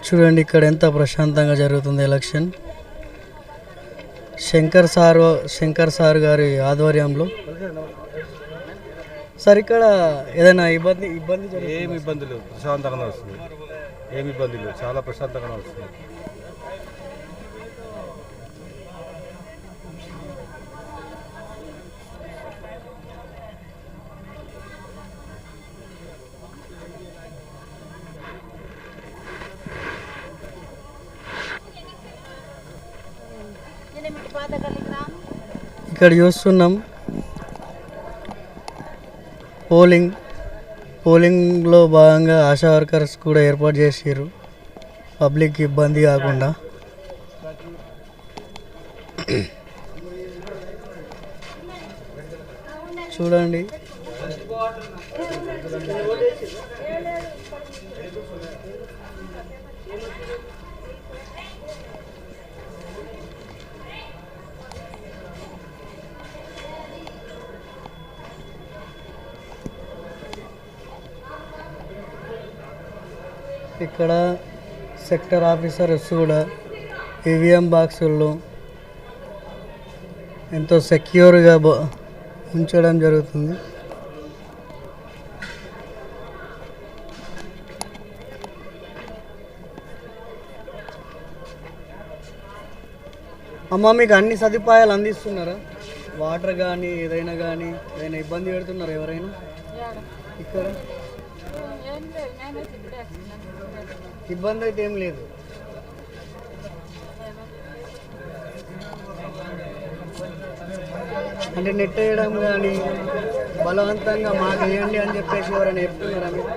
చూడండి ఇక్కడ ఎంత ప్రశాంతంగా జరుగుతుంది ఎలక్షన్. శంకర్ సార్ గారి ఆధ్వర్యంలో. సార్ ఇక్కడ ఏదైనా ఇబ్బంది ఏమి ఇబ్బంది లేదు, ప్రశాంతంగా వస్తుంది. ఏమి ఇబ్బంది లేదు, చాలా ప్రశాంతంగా వస్తుంది. ఇక్కడ చూస్తున్నాం పోలింగ్లో భాగంగా ఆశా వర్కర్స్ కూడా ఏర్పాటు చేసారు పబ్లిక్ ఇబ్బంది కాకుండా. చూడండి ఇక్కడ సెక్టర్ ఆఫీసర్స్ కూడా ఈవీఎం బాక్సుల్లో ఎంతో సెక్యూర్గా ఉంచడం జరుగుతుంది. అమ్మ మీకు అన్ని సదుపాయాలు అందిస్తున్నారా? వాటర్ కానీ ఏదైనా ఇబ్బంది పెడుతున్నారా ఎవరైనా ఇక్కడ? ఇబ్బంది అయితే ఏం లేదు. అంటే నెట్ వేయడం కానీ బలవంతంగా మాకు వేయండి అని చెప్పేసి ఎవరైనా చెప్తున్నారా మీరు?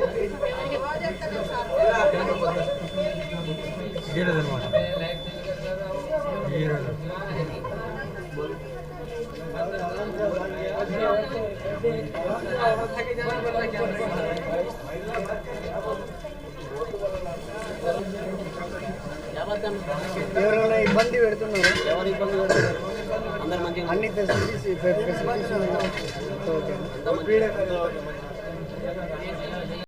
ఎవరైనా ఇబ్బంది పెడుతున్నారా? ఎవరు ఇబ్బంది పెడుతున్నారు? అన్ని ఫెసిలిటీస్ ఓకే.